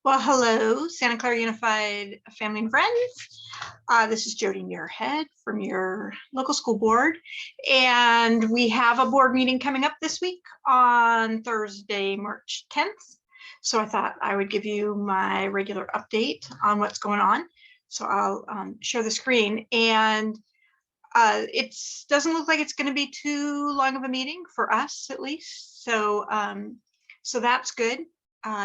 Well, hello, Santa Clara Unified Family and Friends. This is Jody Muirhead from your local school board. And we have a board meeting coming up this week on Thursday, March 10th. So I thought I would give you my regular update on what's going on. So I'll share the screen. And it doesn't look like it's going to be too long of a meeting for us, at least. So that's good.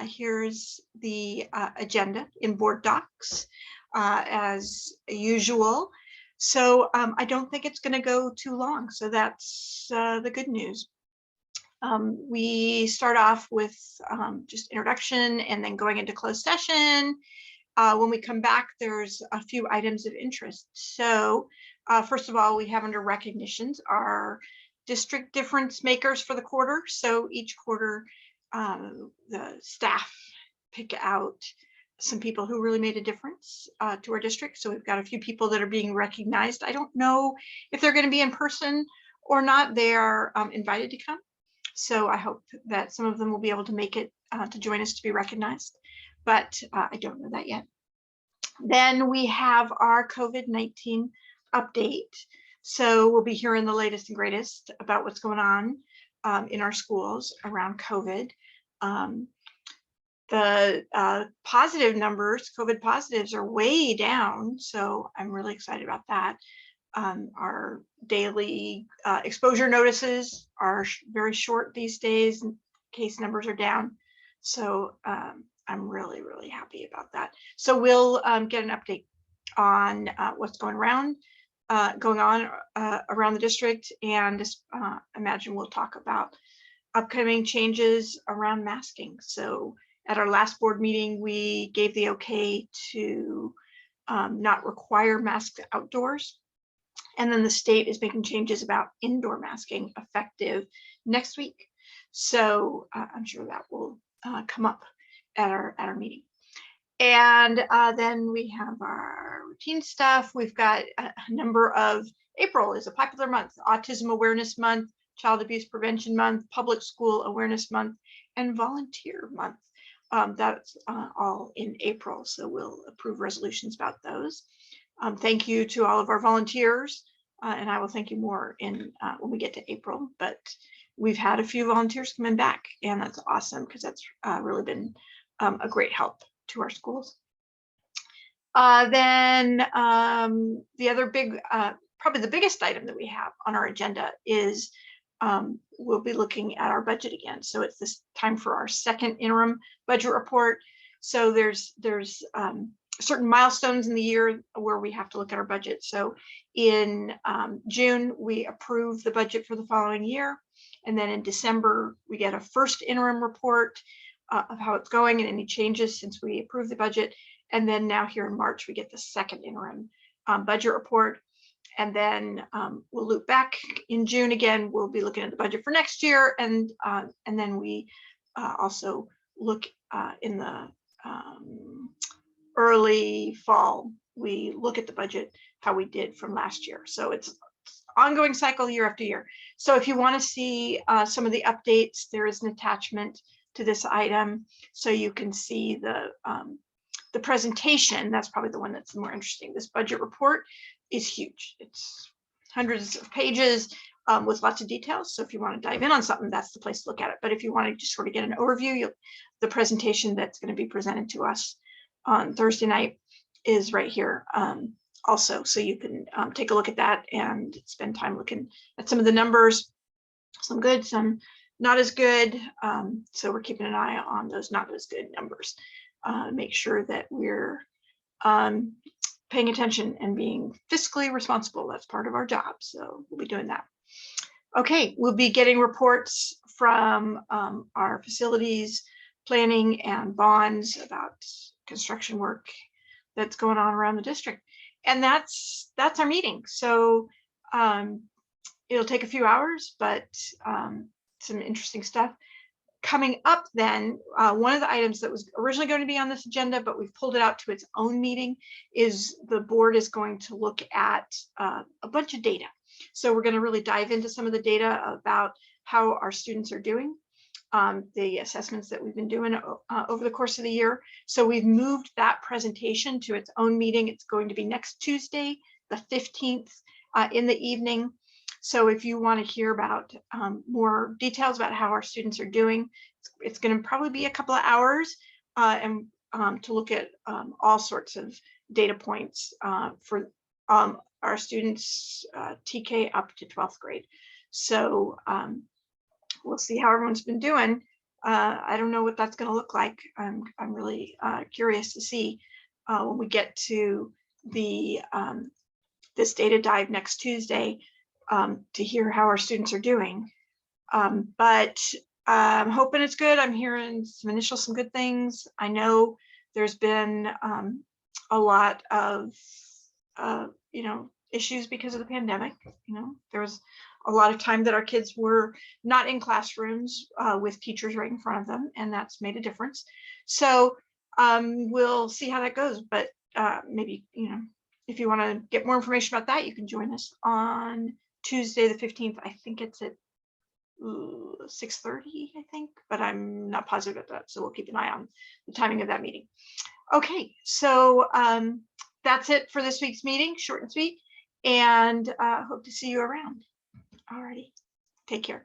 Here's the agenda in board docs as usual. So I don't think it's going to go too long. So that's the good news. We start off with just introduction and then going into closed session. When we come back, there's a few items of interest. So first of all, we have under recognitions our district difference makers for the quarter. So each quarter, the staff pick out some people who really made a difference to our district. So we've got a few people that are being recognized. I don't know if they're going to be in person or not. They are invited to come. So I hope that some of them will be able to make it to join us to be recognized, but I don't know that yet. Then we have our COVID-19 update. So we'll be hearing the latest and greatest about what's going on in our schools around COVID. The positive numbers, COVID positives, are way down. So I'm really excited about that. Our daily exposure notices are very short these days. Case numbers are down. So I'm really, really happy about that. So we'll get an update on what's going on around the district, and imagine we'll talk about upcoming changes around masking. So at our last board meeting, we gave the okay to not require masks outdoors. And then the state is making changes about indoor masking effective next week. So I'm sure that will come up at our meeting. And then we have our routine stuff. We've got a number of, April is a popular month, Autism Awareness Month, Child Abuse Prevention Month, Public School Awareness Month, and Volunteer Month. That's all in April, so we'll approve resolutions about those. Thank you to all of our volunteers, and I will thank you more in when we get to April, but we've had a few volunteers coming back, and that's awesome because that's really been a great help to our schools. Then the other big, probably the biggest item that we have on our agenda is we'll be looking at our budget again. So it's this time for our second interim budget report. So there's certain milestones in the year where we have to look at our budget. So in June, we approve the budget for the following year. And then in December, we get a first interim report of how it's going and any changes since we approved the budget. And then now here in March, we get the second interim budget report. And then we'll loop back in June again. We'll be looking at the budget for next year. And then we also look in the early fall, we look at the budget, how we did from last year. So it's ongoing cycle year after year. So if you want to see some of the updates, there is an attachment to this item. So you can see the presentation. That's probably the one that's more interesting. This budget report is huge. It's hundreds of pages with lots of details. So if you want to dive in on something, that's the place to look at it. But if you want to just sort of get an overview, the presentation that's going to be presented to us on Thursday night is right here also. So you can take a look at that and spend time looking at some of the numbers, some good, some not as good. So we're keeping an eye on those not as good numbers. Make sure that we're paying attention and being fiscally responsible. That's part of our job. So we'll be doing that. Okay, we'll be getting reports from our facilities planning and bonds about construction work that's going on around the district. And that's our meeting. So it'll take a few hours, but some interesting stuff. Coming up then, one of the items that was originally going to be on this agenda, but we've pulled it out to its own meeting, is the board is going to look at a bunch of data. So we're going to really dive into some of the data about how our students are doing the assessments that we've been doing over the course of the year. So we've moved that presentation to its own meeting. It's going to be next Tuesday, the 15th, in the evening. So if you want to hear about more details about how our students are doing, it's going to probably be a couple of hours and to look at all sorts of data points for our students TK up to 12th grade. So we'll see how everyone's been doing. I don't know what that's going to look like. I'm really curious to see when we get to the this data dive next Tuesday to hear how our students are doing. But I'm hoping it's good. I'm hearing some good things. I know there's been a lot of issues because of the pandemic. There was a lot of time that our kids were not in classrooms with teachers right in front of them, and that's made a difference. So we'll see how that goes. But maybe, if you want to get more information about that, you can join us on Tuesday, the 15th. I think it's at 6:30, I think, but I'm not positive about that. So we'll keep an eye on the timing of that meeting. Okay, so that's it for this week's meeting, short and sweet, and hope to see you around. Alrighty, take care.